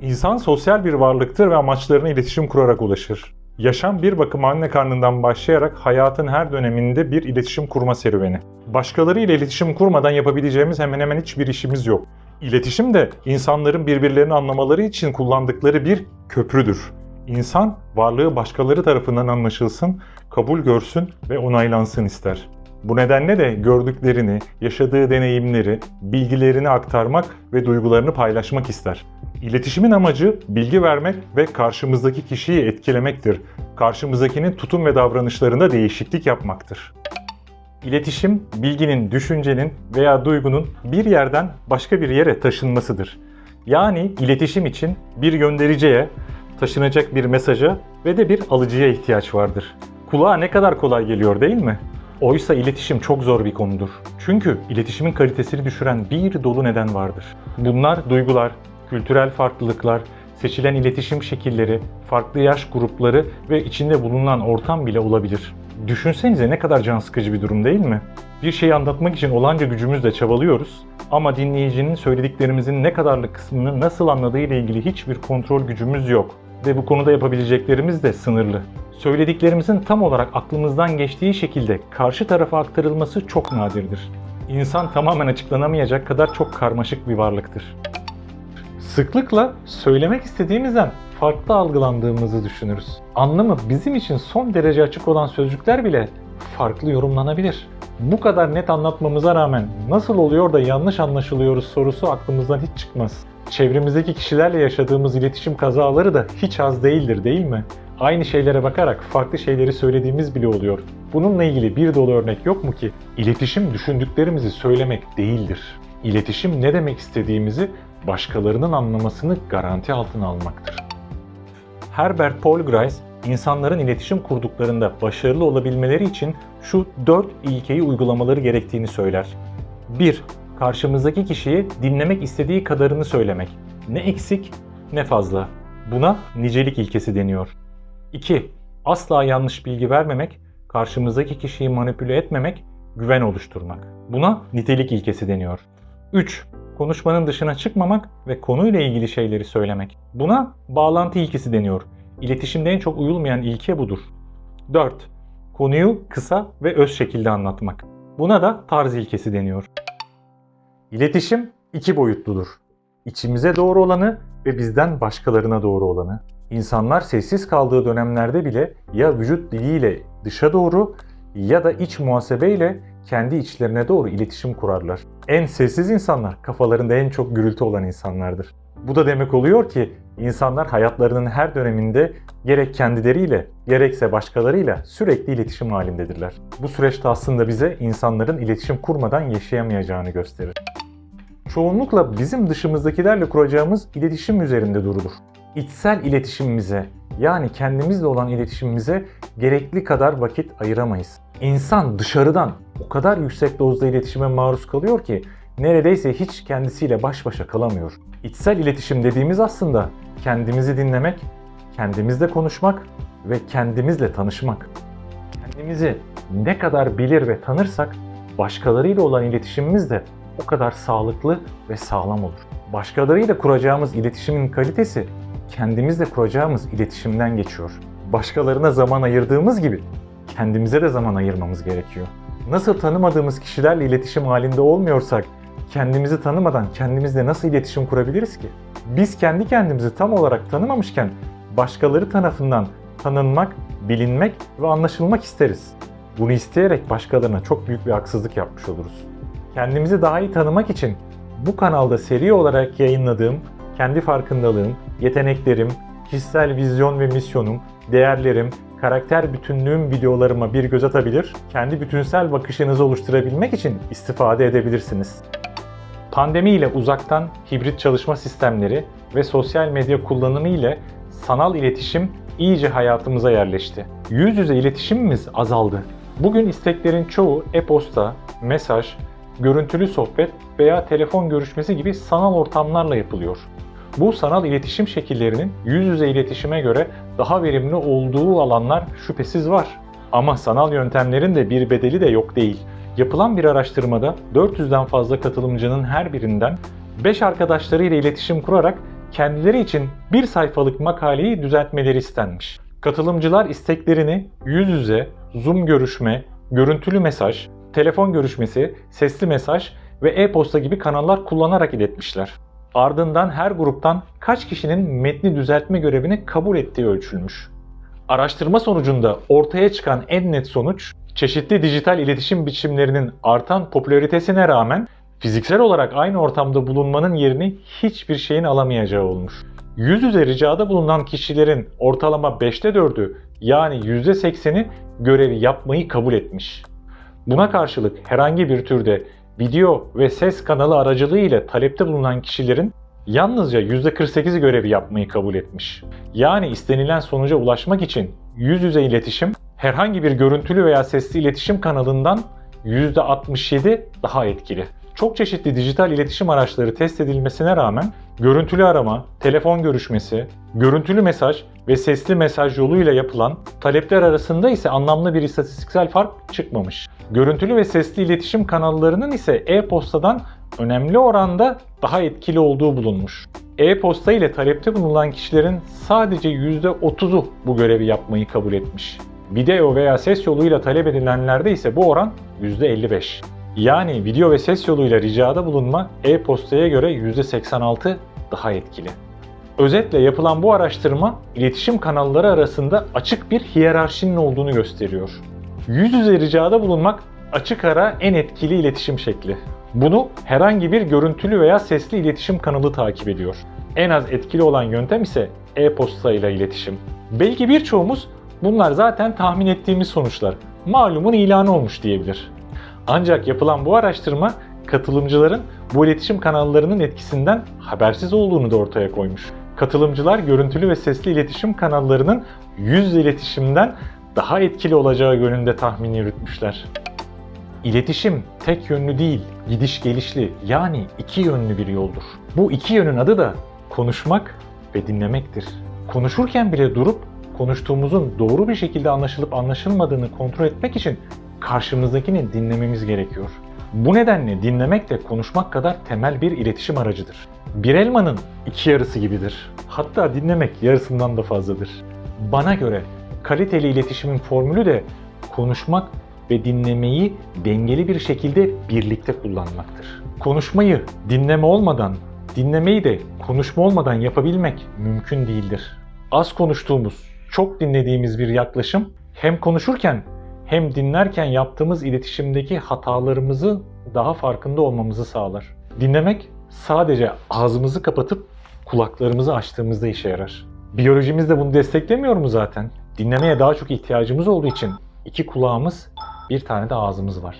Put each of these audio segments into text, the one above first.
İnsan sosyal bir varlıktır ve amaçlarına iletişim kurarak ulaşır. Yaşam bir bakıma anne karnından başlayarak hayatın her döneminde bir iletişim kurma serüveni. Başkalarıyla iletişim kurmadan yapabileceğimiz hemen hemen hiçbir işimiz yok. İletişim de insanların birbirlerini anlamaları için kullandıkları bir köprüdür. İnsan varlığı başkaları tarafından anlaşılsın, kabul görsün ve onaylansın ister. Bu nedenle de gördüklerini, yaşadığı deneyimleri, bilgilerini aktarmak ve duygularını paylaşmak ister. İletişimin amacı bilgi vermek ve karşımızdaki kişiyi etkilemektir. Karşımızdakinin tutum ve davranışlarında değişiklik yapmaktır. İletişim, bilginin, düşüncenin veya duygunun bir yerden başka bir yere taşınmasıdır. Yani iletişim için bir göndericiye, taşınacak bir mesaja ve de bir alıcıya ihtiyaç vardır. Kulağa ne kadar kolay geliyor değil mi? Oysa iletişim çok zor bir konudur. Çünkü iletişimin kalitesini düşüren bir dolu neden vardır. Bunlar duygular, kültürel farklılıklar, seçilen iletişim şekilleri, farklı yaş grupları ve içinde bulunan ortam bile olabilir. Düşünsenize ne kadar can sıkıcı bir durum değil mi? Bir şeyi anlatmak için olanca gücümüzle çabalıyoruz ama dinleyicinin söylediklerimizin ne kadarlık kısmını nasıl anladığı ile ilgili hiçbir kontrol gücümüz yok ve bu konuda yapabileceklerimiz de sınırlı. Söylediklerimizin tam olarak aklımızdan geçtiği şekilde karşı tarafa aktarılması çok nadirdir. İnsan tamamen açıklanamayacak kadar çok karmaşık bir varlıktır. Sıklıkla söylemek istediğimizden farklı algılandığımızı düşünürüz. Anlamı bizim için son derece açık olan sözcükler bile farklı yorumlanabilir. Bu kadar net anlatmamıza rağmen nasıl oluyor da yanlış anlaşılıyoruz sorusu aklımızdan hiç çıkmaz. Çevremizdeki kişilerle yaşadığımız iletişim kazaları da hiç az değildir, değil mi? Aynı şeylere bakarak farklı şeyleri söylediğimiz bile oluyor. Bununla ilgili bir dolu örnek yok mu ki? İletişim düşündüklerimizi söylemek değildir. İletişim ne demek istediğimizi başkalarının anlamasını garanti altına almaktır. Herbert Paul Grice, insanların iletişim kurduklarında başarılı olabilmeleri için şu 4 ilkeyi uygulamaları gerektiğini söyler. 1. Karşımızdaki kişiye dinlemek istediği kadarını söylemek. Ne eksik ne fazla. Buna nicelik ilkesi deniyor. 2. Asla yanlış bilgi vermemek, karşımızdaki kişiyi manipüle etmemek, güven oluşturmak. Buna nitelik ilkesi deniyor. 3. Konuşmanın dışına çıkmamak ve konuyla ilgili şeyleri söylemek. Buna bağlantı ilkesi deniyor. İletişimde en çok uyulmayan ilke budur. 4. Konuyu kısa ve öz şekilde anlatmak. Buna da tarz ilkesi deniyor. İletişim iki boyutludur. İçimize doğru olanı ve bizden başkalarına doğru olanı. İnsanlar sessiz kaldığı dönemlerde bile ya vücut diliyle dışa doğru ya da iç muhasebeyle kendi içlerine doğru iletişim kurarlar. En sessiz insanlar kafalarında en çok gürültü olan insanlardır. Bu da demek oluyor ki insanlar hayatlarının her döneminde gerek kendileriyle gerekse başkalarıyla sürekli iletişim halindedirler. Bu süreçte aslında bize insanların iletişim kurmadan yaşayamayacağını gösterir. Çoğunlukla bizim dışımızdakilerle kuracağımız iletişim üzerinde durulur. İçsel iletişimimize, yani kendimizle olan iletişimimize gerekli kadar vakit ayıramayız. İnsan dışarıdan o kadar yüksek dozda iletişime maruz kalıyor ki neredeyse hiç kendisiyle baş başa kalamıyor. İçsel iletişim dediğimiz aslında kendimizi dinlemek, kendimizle konuşmak ve kendimizle tanışmak. Kendimizi ne kadar bilir ve tanırsak başkalarıyla olan iletişimimiz de o kadar sağlıklı ve sağlam olur. Başkalarıyla kuracağımız iletişimin kalitesi kendimizle kuracağımız iletişimden geçiyor. Başkalarına zaman ayırdığımız gibi kendimize de zaman ayırmamız gerekiyor. Nasıl tanımadığımız kişilerle iletişim halinde olmuyorsak kendimizi tanımadan kendimizle nasıl iletişim kurabiliriz ki? Biz kendi kendimizi tam olarak tanımamışken başkaları tarafından tanınmak, bilinmek ve anlaşılmak isteriz. Bunu isteyerek başkalarına çok büyük bir haksızlık yapmış oluruz. Kendimizi daha iyi tanımak için bu kanalda seri olarak yayınladığım kendi farkındalığım, yeteneklerim, kişisel vizyon ve misyonum, değerlerim, karakter bütünlüğüm videolarıma bir göz atabilir, kendi bütünsel bakışınızı oluşturabilmek için istifade edebilirsiniz. Pandemi ile uzaktan hibrit çalışma sistemleri ve sosyal medya kullanımı ile sanal iletişim iyice hayatımıza yerleşti. Yüz yüze iletişimimiz azaldı. Bugün isteklerin çoğu e-posta, mesaj, görüntülü sohbet veya telefon görüşmesi gibi sanal ortamlarla yapılıyor. Bu sanal iletişim şekillerinin yüz yüze iletişime göre daha verimli olduğu alanlar şüphesiz var. Ama sanal yöntemlerin de bir bedeli de yok değil. Yapılan bir araştırmada 400'den fazla katılımcının her birinden 5 arkadaşlarıyla iletişim kurarak kendileri için bir sayfalık makaleyi düzeltmeleri istenmiş. Katılımcılar isteklerini yüz yüze, Zoom görüşme, görüntülü mesaj, telefon görüşmesi, sesli mesaj ve e-posta gibi kanallar kullanarak iletmişler. Ardından her gruptan kaç kişinin metni düzeltme görevini kabul ettiği ölçülmüş. Araştırma sonucunda ortaya çıkan en net sonuç, çeşitli dijital iletişim biçimlerinin artan popülaritesine rağmen fiziksel olarak aynı ortamda bulunmanın yerini hiçbir şeyin alamayacağı olmuş. Yüz yüze ricada bulunan kişilerin ortalama 5'te 4'ü yani %80'i görevi yapmayı kabul etmiş. Buna karşılık herhangi bir türde video ve ses kanalı aracılığıyla talepte bulunan kişilerin yalnızca %48'i görevi yapmayı kabul etmiş. Yani istenilen sonuca ulaşmak için yüz yüze iletişim herhangi bir görüntülü veya sesli iletişim kanalından %67 daha etkili. Çok çeşitli dijital iletişim araçları test edilmesine rağmen görüntülü arama, telefon görüşmesi, görüntülü mesaj ve sesli mesaj yoluyla yapılan talepler arasında ise anlamlı bir istatistiksel fark çıkmamış. Görüntülü ve sesli iletişim kanallarının ise e-postadan önemli oranda daha etkili olduğu bulunmuş. E-posta ile talepte bulunan kişilerin sadece %30'u bu görevi yapmayı kabul etmiş. Video veya ses yoluyla talep edilenlerde ise bu oran %55. Yani video ve ses yoluyla ricada bulunma e-postaya göre %86 daha etkili. Özetle yapılan bu araştırma iletişim kanalları arasında açık bir hiyerarşinin olduğunu gösteriyor. Yüz yüze ricada bulunmak açık ara en etkili iletişim şekli. Bunu herhangi bir görüntülü veya sesli iletişim kanalı takip ediyor. En az etkili olan yöntem ise e-posta ile iletişim. Belki birçoğumuz bunlar zaten tahmin ettiğimiz sonuçlar, malumun ilanı olmuş diyebilir. Ancak yapılan bu araştırma katılımcıların bu iletişim kanallarının etkisinden habersiz olduğunu da ortaya koymuş. Katılımcılar görüntülü ve sesli iletişim kanallarının yüz yüze iletişimden daha etkili olacağı yönünde tahmin yürütmüşler. İletişim tek yönlü değil, gidiş gelişli yani iki yönlü bir yoldur. Bu iki yönün adı da konuşmak ve dinlemektir. Konuşurken bile durup konuştuğumuzun doğru bir şekilde anlaşılıp anlaşılmadığını kontrol etmek için karşımızdakini dinlememiz gerekiyor. Bu nedenle dinlemek de konuşmak kadar temel bir iletişim aracıdır. Bir elmanın iki yarısı gibidir. Hatta dinlemek yarısından da fazladır. Bana göre kaliteli iletişimin formülü de konuşmak ve dinlemeyi dengeli bir şekilde birlikte kullanmaktır. Konuşmayı dinleme olmadan, dinlemeyi de konuşma olmadan yapabilmek mümkün değildir. Az konuştuğumuz, çok dinlediğimiz bir yaklaşım hem konuşurken hem dinlerken yaptığımız iletişimdeki hatalarımızı daha farkında olmamızı sağlar. Dinlemek sadece ağzımızı kapatıp kulaklarımızı açtığımızda işe yarar. Biyolojimiz de bunu desteklemiyor mu zaten? Dinlemeye daha çok ihtiyacımız olduğu için iki kulağımız, bir tane de ağzımız var.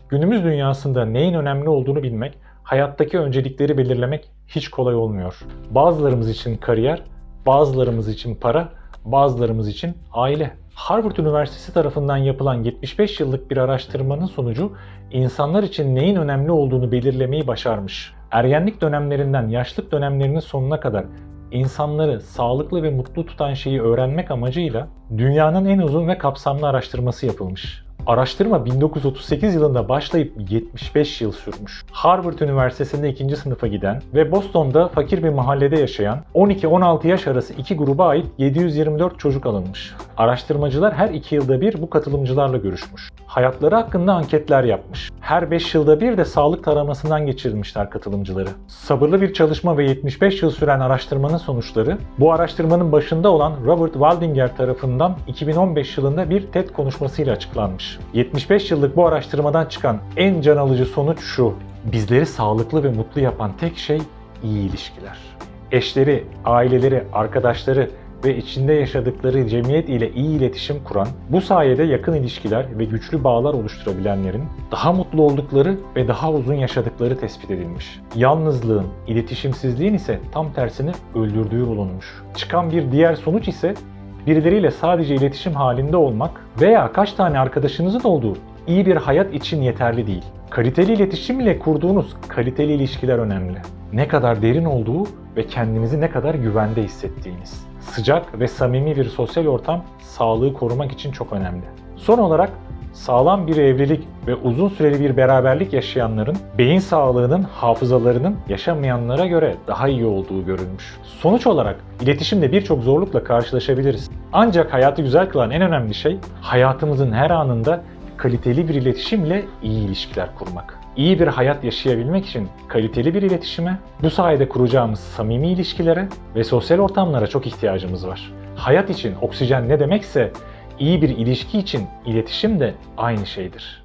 Günümüz dünyasında neyin önemli olduğunu bilmek, hayattaki öncelikleri belirlemek hiç kolay olmuyor. Bazılarımız için kariyer, bazılarımız için para, bazılarımız için aile. Harvard Üniversitesi tarafından yapılan 75 yıllık bir araştırmanın sonucu insanlar için neyin önemli olduğunu belirlemeyi başarmış. Ergenlik dönemlerinden yaşlık dönemlerinin sonuna kadar insanları sağlıklı ve mutlu tutan şeyi öğrenmek amacıyla dünyanın en uzun ve kapsamlı araştırması yapılmış. Araştırma 1938 yılında başlayıp 75 yıl sürmüş. Harvard Üniversitesi'nde 2. sınıfa giden ve Boston'da fakir bir mahallede yaşayan 12-16 yaş arası iki gruba ait 724 çocuk alınmış. Araştırmacılar her 2 yılda bir bu katılımcılarla görüşmüş. Hayatları hakkında anketler yapmış. Her 5 yılda bir de sağlık taramasından geçirmişler katılımcıları. Sabırlı bir çalışma ve 75 yıl süren araştırmanın sonuçları, bu araştırmanın başında olan Robert Waldinger tarafından 2015 yılında bir TED konuşmasıyla açıklanmış. 75 yıllık bu araştırmadan çıkan en can alıcı sonuç şu: bizleri sağlıklı ve mutlu yapan tek şey iyi ilişkiler. Eşleri, aileleri, arkadaşları ve içinde yaşadıkları cemiyet ile iyi iletişim kuran, bu sayede yakın ilişkiler ve güçlü bağlar oluşturabilenlerin daha mutlu oldukları ve daha uzun yaşadıkları tespit edilmiş. Yalnızlığın, iletişimsizliğin ise tam tersini öldürdüğü bulunmuş. Çıkan bir diğer sonuç ise birileriyle sadece iletişim halinde olmak veya kaç tane arkadaşınızın olduğu iyi bir hayat için yeterli değil. Kaliteli iletişim ile kurduğunuz kaliteli ilişkiler önemli. Ne kadar derin olduğu ve kendinizi ne kadar güvende hissettiğiniz. Sıcak ve samimi bir sosyal ortam sağlığı korumak için çok önemli. Son olarak Sağlam bir evlilik ve uzun süreli bir beraberlik yaşayanların beyin sağlığının hafızalarının yaşamayanlara göre daha iyi olduğu görülmüş. Sonuç olarak iletişimde birçok zorlukla karşılaşabiliriz. Ancak hayatı güzel kılan en önemli şey hayatımızın her anında kaliteli bir iletişimle iyi ilişkiler kurmak. İyi bir hayat yaşayabilmek için kaliteli bir iletişime, bu sayede kuracağımız samimi ilişkilere ve sosyal ortamlara çok ihtiyacımız var. Hayat için oksijen ne demekse, iyi bir ilişki için iletişim de aynı şeydir.